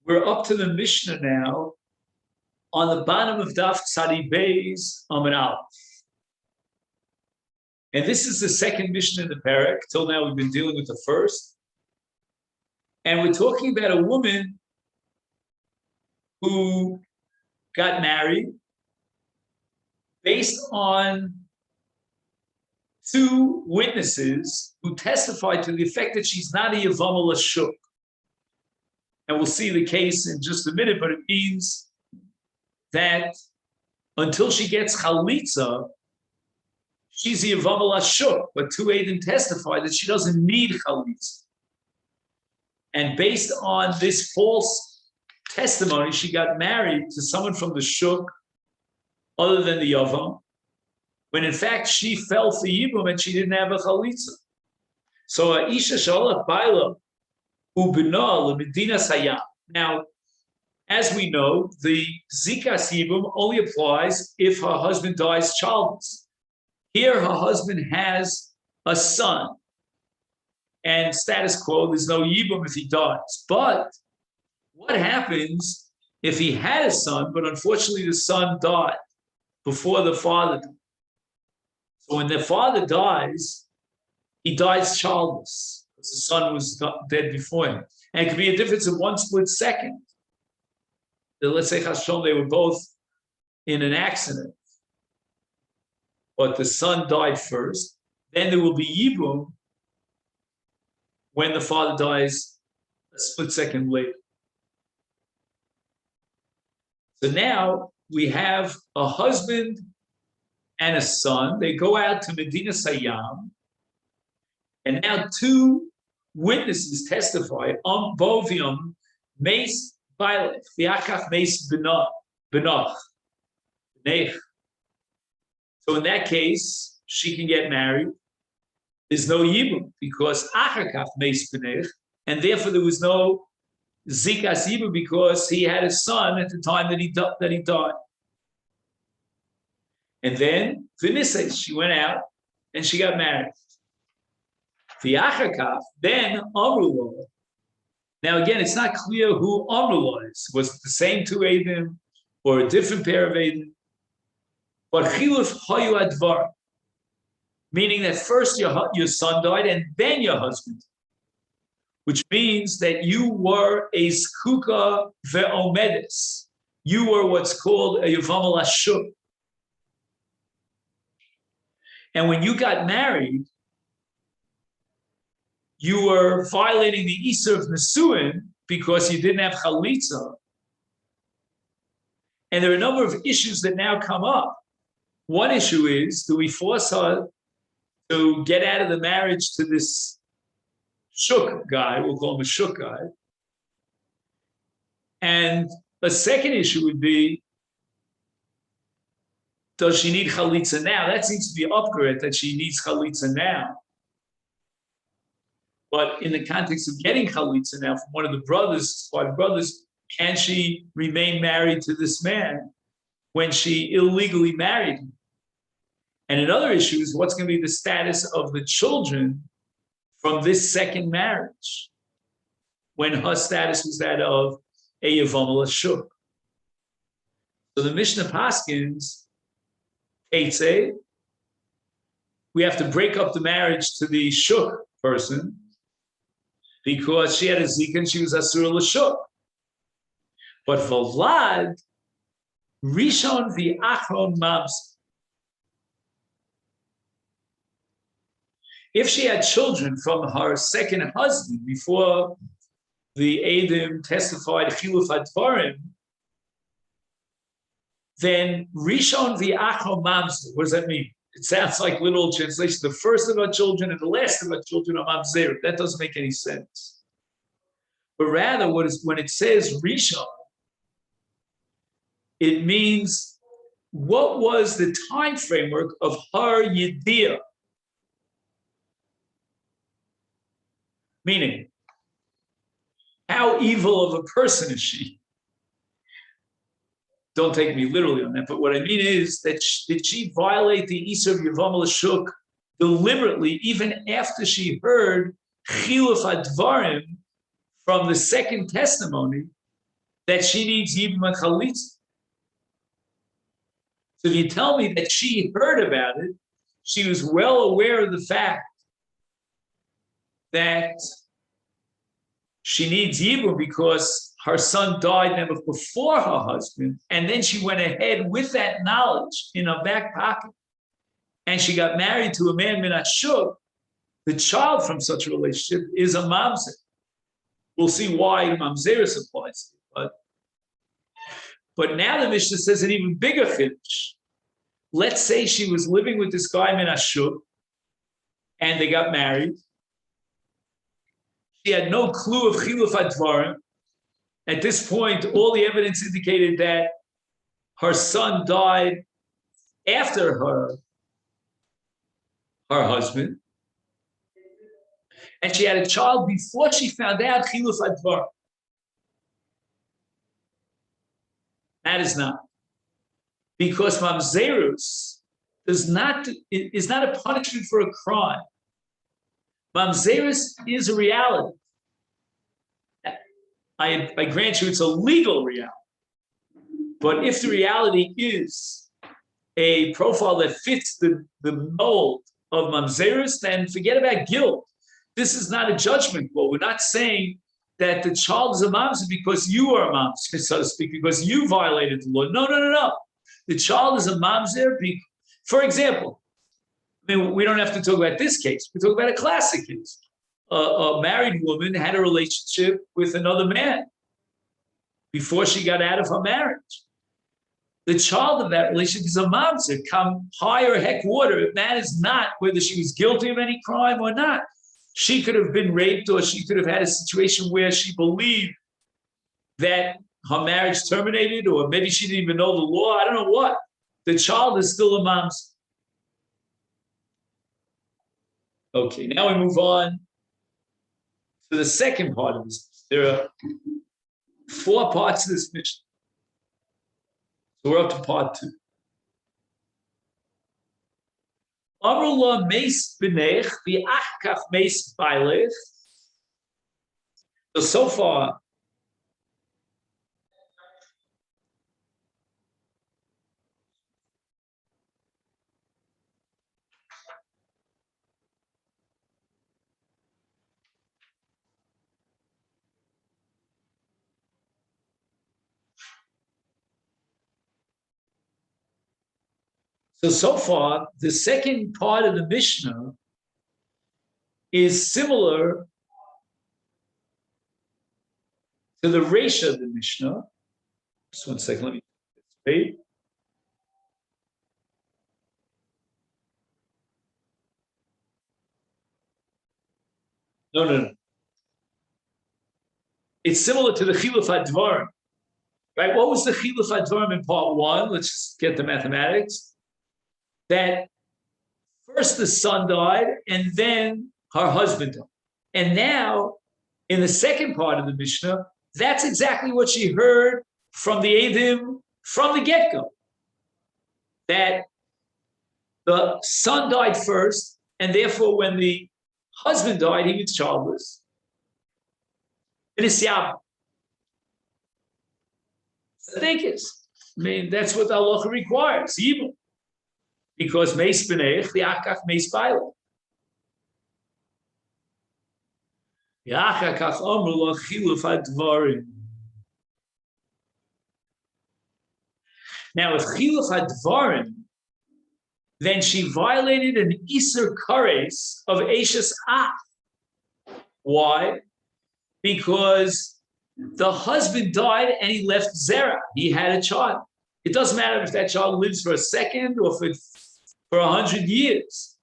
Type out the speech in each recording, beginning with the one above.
We're up to the Mishnah now on the bottom of Daf Tzadi Beis Amud Aleph. And this is the second Mishnah in the parak. Till now we've been dealing with the first. And we're talking about a woman who got married based on two witnesses who testified to the effect that she's not a Yevamot Shuk. And we'll see the case in just a minute, but it means that until she gets Chalitza, she's a Yevamot Shuk, but two Eidim testify that she doesn't need Chalitza. And based on this false testimony, she got married to someone from the Shuk other than the Yavam, when in fact she fell for Yibum and she didn't have a Chalitza. So Isha Shalach Baila Ubina Medina Sayam. Now, as we know, the Zikas Yibum only applies if her husband dies childless. Here, her husband has a son, and status quo, there's no Yibum if he dies. But what happens if he had a son, but unfortunately the son died before the father died? So when the father dies, he dies childless, because the son was dead before him. And it could be a difference of one split second. Let's say Chashon, they were both in an accident, but the son died first. Then there will be Yibum when the father dies a split second later. So now we have a husband and a son. They go out to Medina Sayam, and now two witnesses testify on Bovium, Mace Bailech, Viakach Mace Benoch. So in that case, she can get married. There's no Yibum because Achakach Mace Benech, and therefore there was no Zikas Yibum because he had a son at the time that he died. And then Vinises, she went out and she got married. V'achakaf, then Amrullah. Now again, it's not clear who Amrullah is. Was it the same two Eidim or a different pair of Eidim? But Chiluf Hayu Advar, meaning that first your son died and then your husband, which means that you were a Skuka Ve'omedes. You were what's called a Yevamot Shuk. And when you got married, you were violating the Isur of Nesuin because you didn't have Chalitza. And there are a number of issues that now come up. One issue is, do we force her to get out of the marriage to this Shuk guy? We'll call him a Shuk guy. And a second issue would be, does she need Chalitza now? That seems to be upgrade, that she needs Chalitza now. But in the context of getting Chalitza now from one of the brothers, five brothers, can she remain married to this man when she illegally married him? And another issue is what's going to be the status of the children from this second marriage when her status was that of a Yevamot Shuk. So the Mishnah Paskins, Eitzei, we have to break up the marriage to the Shuk person because she had a Zika and she was Asura L'Shuk. But Vlad, Rishon v'Achron Mabz. If she had children from her second husband before the Eidim testified Chiluf Advarim, then Rishon v'Achron Mamzer. What does that mean? It sounds like literal translation. The first of our children and the last of our children are Mamzer. That doesn't make any sense. But rather, when it says Rishon, it means what was the time framework of her Yediyah? Meaning, how evil of a person is she? Don't take me literally on that, but what I mean is that did she violate the Isur of Yevamot Shuk deliberately, even after she heard Chiluf Advarim from the second testimony that she needs Yibum and Chalitza. So if you tell me that she heard about it, she was well aware of the fact that she needs Yibum because her son died never before her husband, and then she went ahead with that knowledge in her back pocket, and she got married to a man min hashuk, the child from such a relationship is a mamzer. We'll see why mamzeris applies to it, but now the Mishnah says an even bigger chiddush. Let's say she was living with this guy min hashuk, and they got married. She had no clue of chiluf hadvarim. At this point, all the evidence indicated that her son died after her husband, and she had a child before she found out chiluf hadvarim. That is not, because mamzerus is not a punishment for a crime. Mamzerus is a reality. I grant you it's a legal reality. But if the reality is a profile that fits the mold of mamzerus, then forget about guilt. This is not a judgment call. We're not saying that the child is a mamzer because you are a mamzer, so to speak, because you violated the law. No. The child is a mamzer. For example, I mean, we don't have to talk about this case. We talk about a classic case. A married woman had a relationship with another man before she got out of her marriage. The child of that relationship is a mamzer. Come high or heck water, it matters not whether she was guilty of any crime or not. She could have been raped, or she could have had a situation where she believed that her marriage terminated, or maybe she didn't even know the law. I don't know what. The child is still a mamzer. Okay, now we move on to the second part of this. There are 4 parts of this mission. So we're up to part 2. Amrullah meis b'nech v'achkach meis bailech. So far, the second part of the Mishnah is similar to the Reisha of the Mishnah. Just one second, let me read. No. It's similar to the Chiluf HaDvarim. Right? What was the Chiluf HaDvarim in part 1? Let's just get the mathematics. That first the son died, and then her husband died. And now, in the second part of the Mishnah, that's exactly what she heard from the Eidim from the get-go. That the son died first, and therefore when the husband died, he was childless. It is Yab. I mean, that's what the halacha requires, evil. Because meis b'nech, the akach meis bailech. Yachakach amru lo chiluf hadvarim. Now, if chiluf hadvarim, then she violated an iser kares of eishes ach. Why? Because the husband died and he left zera. He had a child. It doesn't matter if that child lives for a second or for 100 years.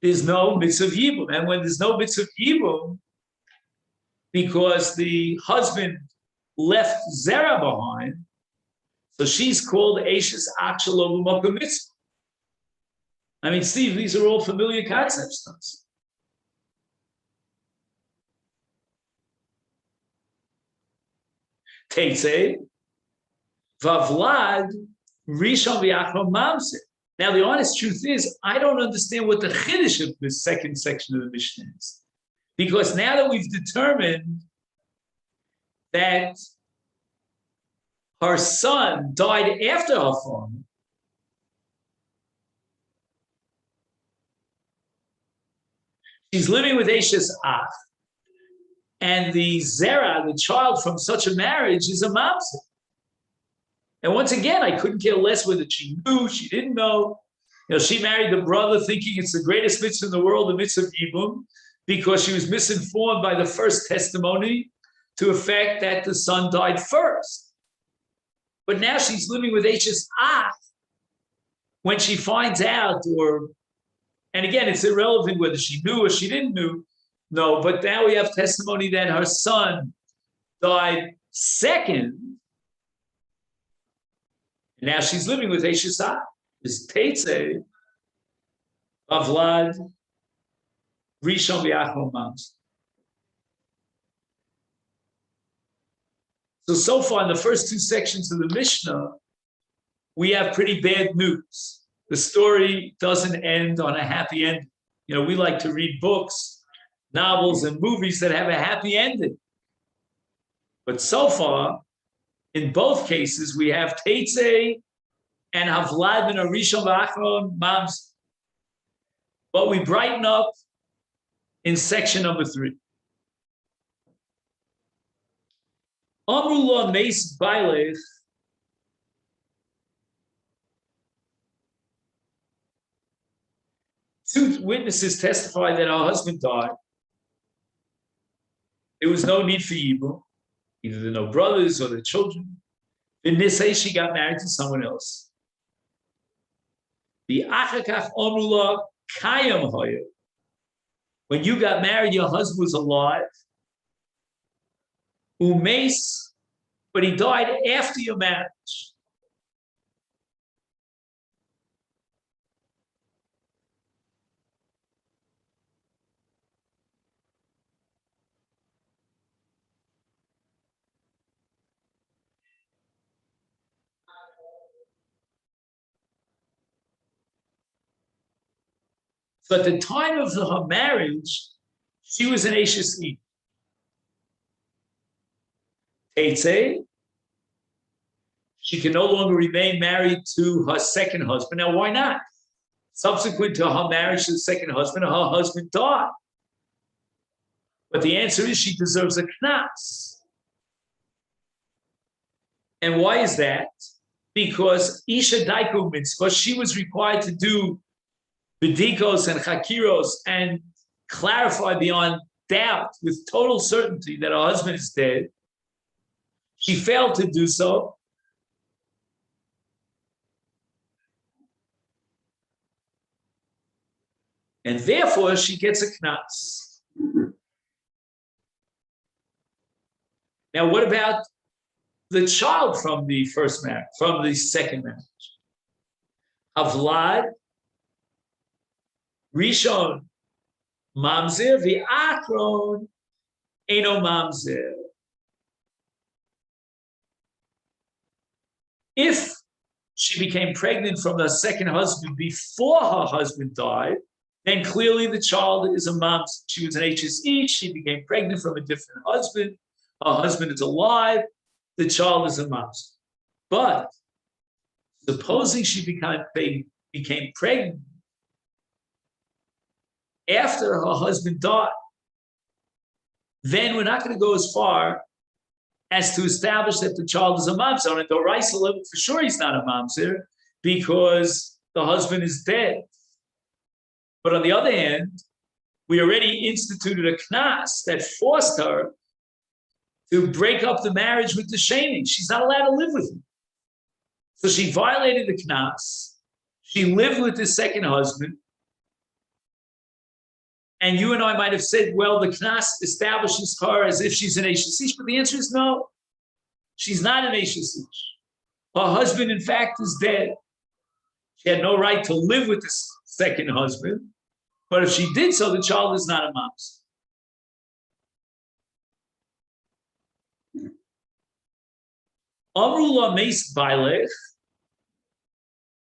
There's no mitzvah yibum. And when there's no mitzvah yibum, because the husband left zera behind, so she's called Eishes Achshalom Makom Mitzvah. I mean, Steve, these are all familiar concepts to us. Teitze, Vavlad, Rishon v'Achron Mamzer. Now, the honest truth is, I don't understand what the chiddush of the second section of the Mishnah is. Because now that we've determined that her son died after her father, she's living with Eshes Ach, and the Zera, the child from such a marriage, is a mamzer. And once again, I couldn't care less whether she knew, she didn't know. She married the brother thinking it's the greatest mitzvah in the world, the mitzvah of Yibum, because she was misinformed by the first testimony to effect that the son died first. But now she's living with Eshes Ach when she finds out, and again, it's irrelevant whether she knew or she didn't know, but now we have testimony that her son died second. Now she's living with Eshes Ach. Is Teitze Avlad Rishon V'Achron Mamzer. So far in the first two sections of the Mishnah, we have pretty bad news. The story doesn't end on a happy ending. We like to read books, novels, and movies that have a happy ending. But so far, in both cases, we have Teitze and Havlad ben Rishon V'Achron Mamzer. But we brighten up in section number 3. Amru lo meis bailech. Two witnesses testified that her husband died. There was no need for Yibum, either the no brothers or the children. In this case, she got married to someone else. The achakach amru lo kayam hoya. When you got married, your husband was alive. Umeis, but he died after your marriage. So at the time of her marriage, she was an Eshes Ish. Teitze, she can no longer remain married to her second husband. Now, why not? Subsequent to her marriage to the second husband, her husband died. But the answer is she deserves a knas. And why is that? Because Isha Daiku mitzvah, she was required to do bedikos and chakiros and clarify beyond doubt with total certainty that her husband is dead. She failed to do so. And therefore, she gets a knas. Now, what about the child from the first marriage, from the second marriage? Havlad Rishon Mamzer V'Achron Eino Mamzer. If she became pregnant from her second husband before her husband died, then clearly the child is a mamzer. She was an HSE, she became pregnant from a different husband. Her husband is alive, the child is a mamzer. But supposing she became pregnant after her husband died, then we're not going to go as far as to establish that the child is a mamzer. On a doraisa level, for sure he's not a mamzer because the husband is dead. But on the other hand, we already instituted a knas that forced her to break up the marriage with the sheni. She's not allowed to live with him. So she violated the knas. She lived with the second husband. And you and I might have said, well, the knas establishes her as if she's an Eshes Ish, but the answer is no. She's not an Eshes Ish. Her husband, in fact, is dead. She had no right to live with this second husband, but if she did so, the child is not a mamzer. Amru la meis bailech.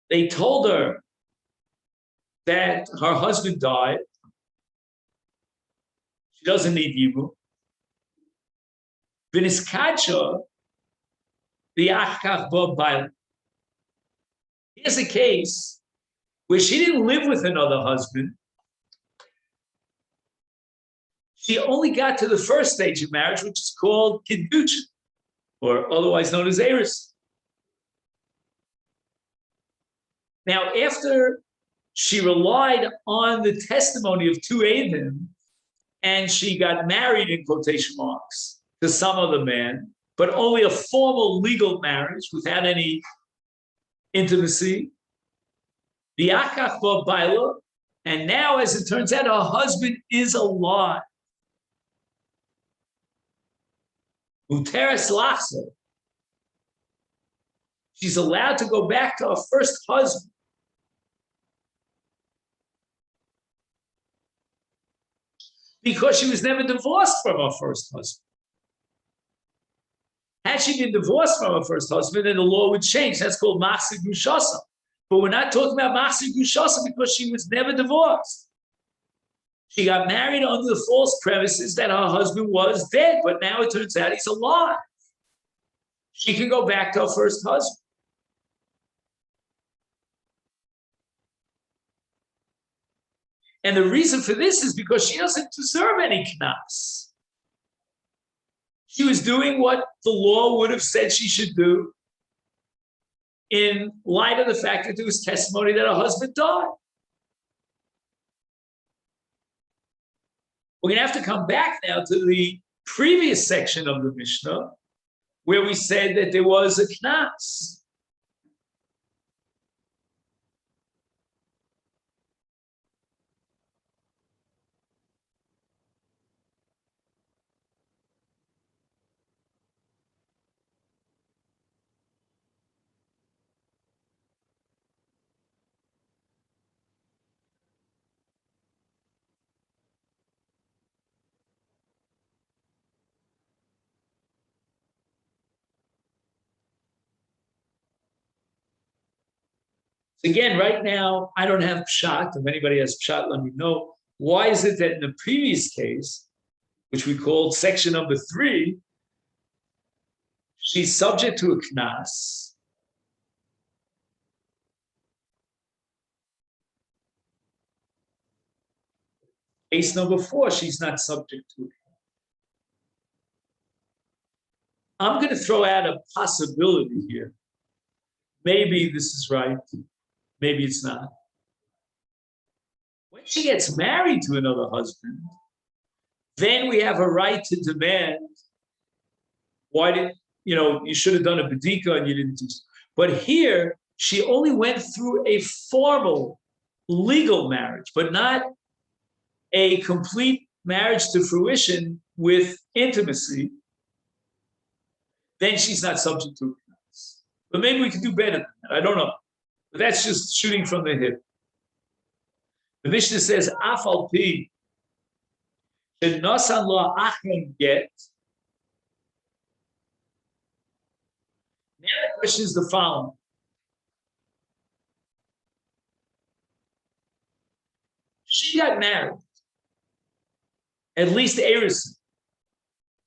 They told her that her husband died. She doesn't need Yibum. V'niskacha, the Achkach Bo Baila. Here's a case where she didn't live with another husband. She only got to the first stage of marriage, which is called Kiddushin, or otherwise known as Eris. Now, after she relied on the testimony of two Eidim, and she got married, in quotation marks, to some other man, but only a formal legal marriage without any intimacy. The Achach Bo Baila, and now, as it turns out, her husband is alive. Uteres Lachsa. She's allowed to go back to her first husband. Because she was never divorced from her first husband. Had she been divorced from her first husband, then the law would change. That's called Masechet Yevamot. But we're not talking about Masechet Yevamot because she was never divorced. She got married under the false premises that her husband was dead, but now it turns out he's alive. She can go back to her first husband. And the reason for this is because she doesn't deserve any knas. She was doing what the law would have said she should do in light of the fact that there was testimony that her husband died. We're going to have to come back now to the previous section of the Mishnah, where we said that there was a knas. Again, right now, I don't have pshat. If anybody has pshat, let me know. Why is it that in the previous case, which we called section number 3, she's subject to a knas, case number 4, she's not subject to it. I'm going to throw out a possibility here. Maybe this is right. Maybe it's not. When she gets married to another husband, then we have a right to demand, why did, you should have done a bedika and you didn't do so. But here, she only went through a formal legal marriage, but not a complete marriage to fruition with intimacy. Then she's not subject to it. But maybe we could do better than that. I don't know. But that's just shooting from the hip. The Mishnah says, Afal pi, shenasan lo achron get. Now the question is the following. She got married, at least Eris,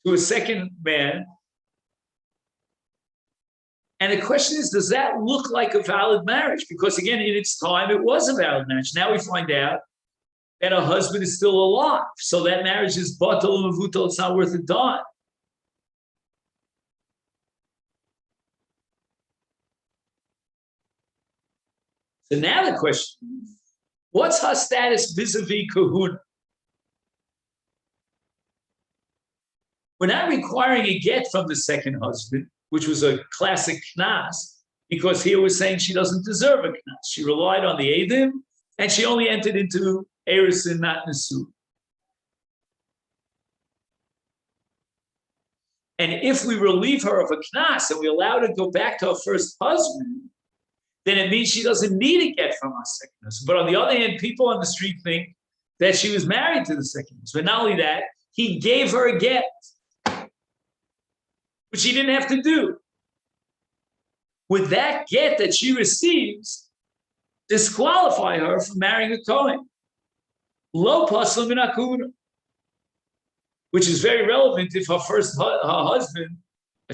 to a second man. And the question is, does that look like a valid marriage? Because again, in its time, it was a valid marriage. Now we find out that her husband is still alive. So that marriage is batal and mevutal, it's not worth a dime. So now the question is, what's her status vis-a-vis kahuna? We're not requiring a get from the second husband, which was a classic knas, because here we're saying she doesn't deserve a knas. She relied on the Eidim, and she only entered into Eris and not Nesu. And if we relieve her of a knas and we allow her to go back to her first husband, then it means she doesn't need a get from her second husband. But on the other hand, people on the street think that she was married to the second husband. But not only that, he gave her a get, which she didn't have to do. Would that get that she receives disqualify her from marrying a Kohen? Lo pasla min hakuna, which is very relevant if her husband,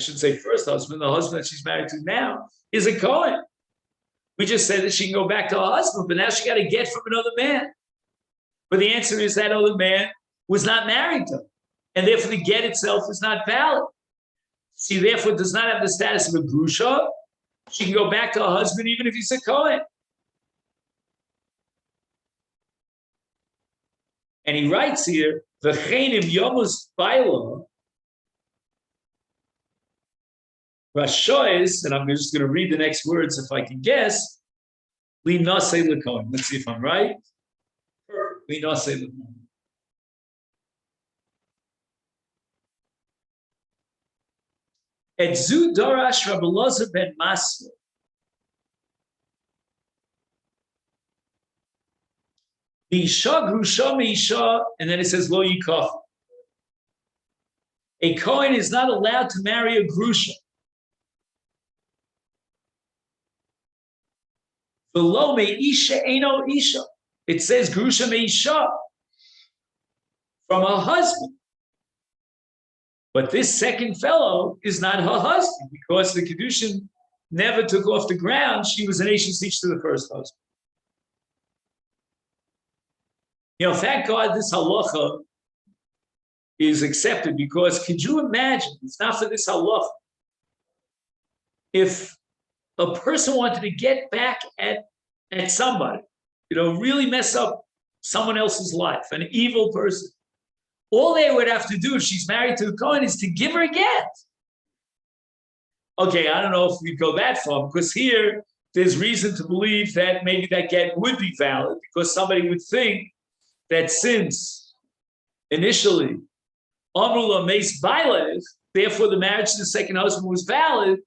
should say first husband, the husband that she's married to now, is a Kohen. We just said that she can go back to her husband, but now she got to get from another man. But the answer is that other man was not married to her, and therefore the get itself is not valid. She therefore does not have the status of a grusha. She can go back to her husband even if he's a Kohen. And he writes here, "V'chenim yomus baila." Rashois, and I'm just going to read the next words if I can guess. Li nasei l'kohen. Let's see if I'm right. Li nasei l'kohen. Et zu darash Rabbi Elazar ben Masechet. Isha grusha meisha, and then it says lo yikach. A Kohen is not allowed to marry a grusha. Below meisha eno isha. It says grusha meisha from her husband. But this second fellow is not her husband because the Kedushin never took off the ground. She was an Asian siege to the first husband. Thank God this halacha is accepted because could you imagine, it's not for this halacha, if a person wanted to get back at somebody, really mess up someone else's life, an evil person, all they would have to do if she's married to a Kohen is to give her a get. Okay, I don't know if we go that far because here there's reason to believe that maybe that get would be valid because somebody would think that since initially Amrula Meis Bailev, therefore the marriage to the second husband was valid,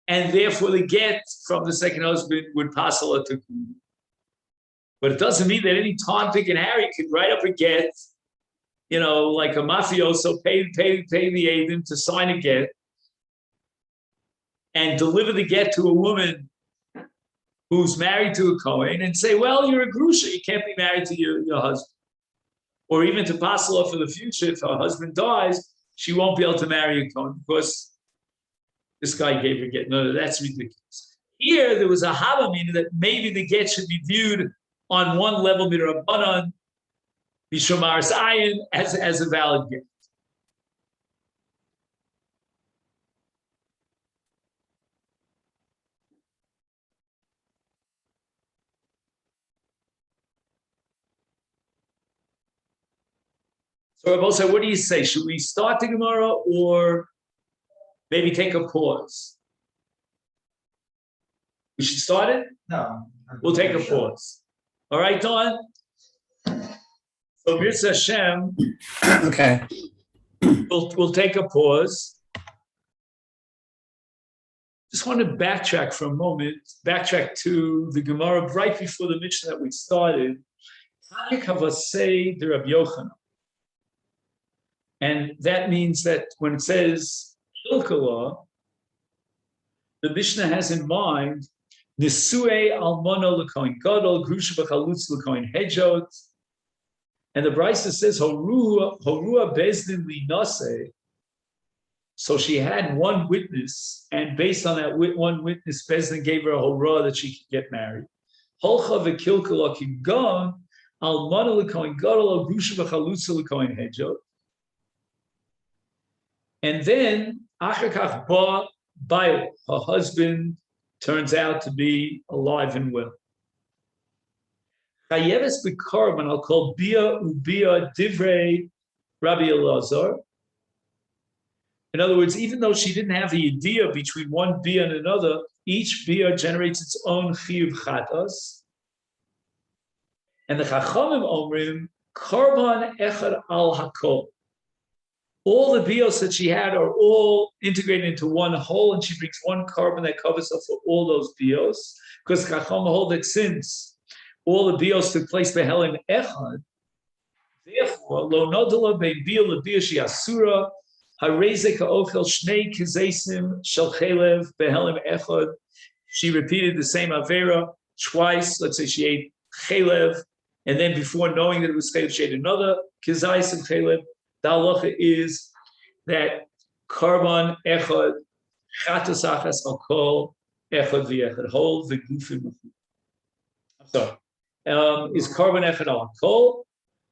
and therefore the get from the second husband would pass a lot to. But it doesn't mean that any Tom, Dick, and Harry could write up a get, like a mafioso, pay the Aiden to sign a get and deliver the get to a woman who's married to a Kohen and say, well, you're a grusha, you can't be married to your husband. Or even to pass law for the future, if her husband dies, she won't be able to marry a Kohen because this guy gave her get. No, that's ridiculous. Here, there was a hava, meaning that maybe the get should be viewed on one level, midrabanan, bishomar zayin, as a valid get. So Rabbi said, what do you say? Should we start the Gemara or maybe take a pause? We should start it? No. We'll take a pause. All right, Don? So Mirza Hashem. Okay. We'll take a pause. Just want to backtrack for a moment, backtrack to the Gemara right before the Mishnah that we started. Tanya Kavasei de Rabbi Yochanan. And that means that when it says Hilkala, the Mishnah has in mind Nisue Almono L'Kohen Gadol Grusha B'Chalutz L'Kohen Hedjot, and the Brisa says Horua Bezdin Linase. So she had one witness, and based on that one witness, Bezdin gave her a horah that she could get married. Holcha V'Kilkala Kigon Almono L'Kohen Gadol Grusha B'Chalutz L'Kohen Hedjot. And then, Achakach Ba Bail, her husband turns out to be alive and well. Chayeves b'korban, I'll call Bia Ubia Divrei Rabbi Elazar. In other words, even though she didn't have the idea between one Bia and another, each Bia generates its own chiyuv chatas. And the Chachamim Omrim, Korban Echad al Hakol. All the bios that she had are all integrated into one whole, and she brings one carbon that covers up for all those bios. Because Chacham hold that since all the bios took place behelim echad, therefore lo nodala bein bia lebia she asura hareze ka'ochel shnei kizesim shel chelev behelim echad. She repeated the same avera twice. Let's say she ate chelev, and then before knowing that it was chelev, she ate another kizaisim chelev. The halacha is that Karban echad chatas achas al kol echad v'echad. Hold the gufim. I'm sorry. Is karban echad al kol?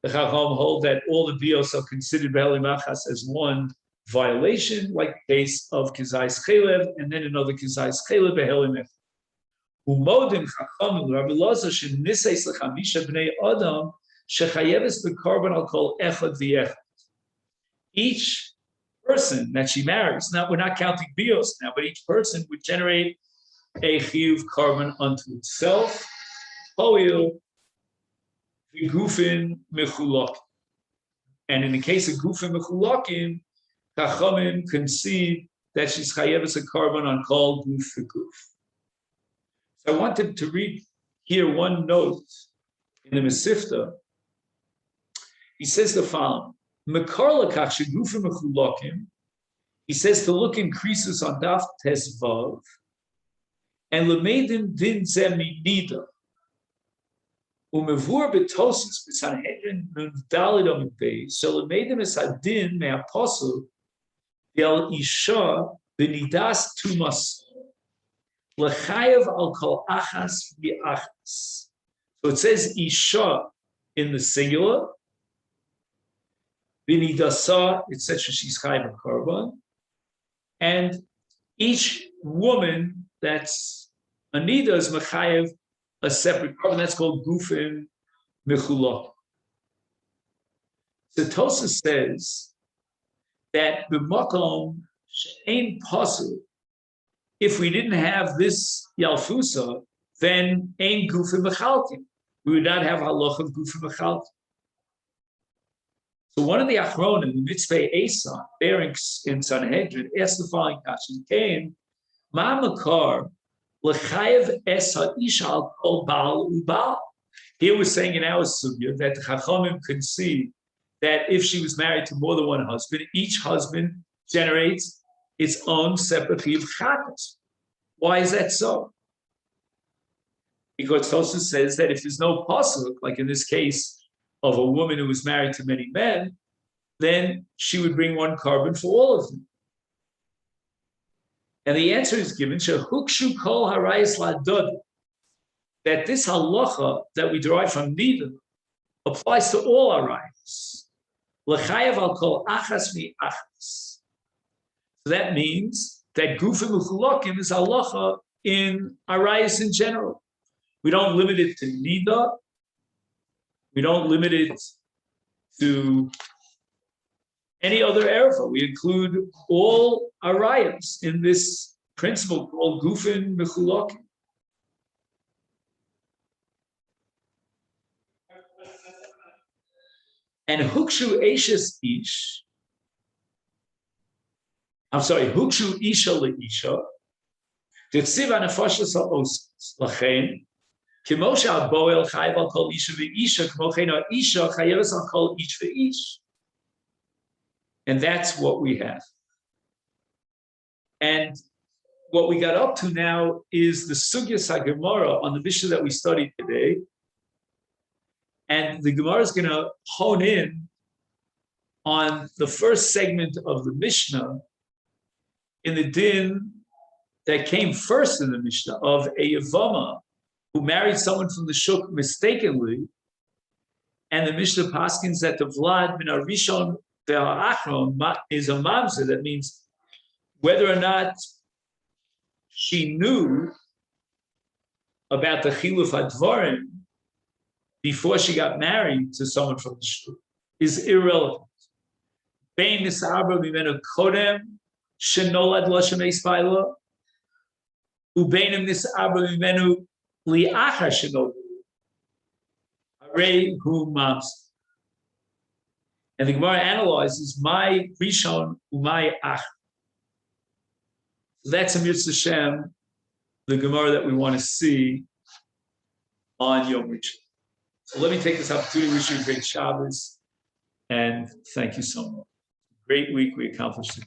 The Chacham hold that all the bios are considered beheli machas as one violation, like the case of kizayis chelev, and then another kizayis chelev beheli mechad. Umodim Chachamim Rabbi Loza sheniseis lechamisha bnei adam shechayeves bekarban al kol echad v'echad. Each person that she marries, now we're not counting bios now, but each person would generate a chiyuv carbon unto itself. Poil v'gufin mechulak. And in the case of gufin mechulakim, Chachamim concede that she's chayeves a carbon on kol guf v'guf. So I wanted to read here one note in the Mesifta. He says the following: he says the look increases on Daf Tes Vav, and Lemeidim Din Zemi Nida. Umevur betosis b'Sanhedrin Nun Dalid Amud Beis. So Lemeidim es Hadin me'Apostle Del Isha b'Nidas Tumas. L'chayev al kol achas v'achas. So it says Isha in the singular. B'nidasa, it says she's chayev a korban. And each woman that's a nida is mechayev a separate korban. That's called gufin mechulak. So Tosa says that b'makom she'ein pasul. If we didn't have this Yalfusa, then ain gufim mechalkim. We would not have halach of gufim mechalkim. So one of the achronim, the mitzvah Esan, bearing in Sanhedrin, asked the following question: came, Ma makar l'chayev es ha'isha al kol baal u'baal. Here we're saying in our sugya that the Chachamim concede that if she was married to more than one husband, each husband generates its own separate chiyuv chatas. Why is that so? Because Tosa says that if there's no pasuk, like in this case of a woman who was married to many men, then she would bring one carbon for all of them. And the answer is given, shehukshu kol harayis ladod, that this halacha that we derive from Nida applies to all harayis. L'chayev al kol achas mi achas. So that means that gufim uchulakim is halacha in arayis in general. We don't limit it to nida. We don't limit it to any other erfa. We include all arayis in this principle called gufim mechulakim. And hukshu eshes ish. Hukshu isha leisha. Titziv anafashas ha'osas lachen. Kimosha aboel chayev al kol isha ve'isha. Kmochen ha'isha chayeves al kol ish ve'ish. And that's what we have. And what we got up to now is the Sugyas HaGemara on the Mishnah that we studied today. And the Gemara is going to hone in on the first segment of the Mishnah in the din that came first in the Mishnah of a Yevama who married someone from the Shuk mistakenly. And the Mishnah paskins that the Vlad min Arishon ve'ha'achron is a mamzer. That means whether or not she knew about the chiluf hadvarim before she got married to someone from the Shuk is irrelevant. Bein nisabra mimenu kodem shenolad l'shem eispaila ubeinim nisabra mimenu li'achar shenolad harei hu mamzer. And the Gemara analyzes my rishon umay ach. So that's a mitzvah Shem, the Gemara that we want to see on Yom Rishon. So let me take this opportunity to wish you a great Shabbos, and thank you so much. Great week we accomplished it.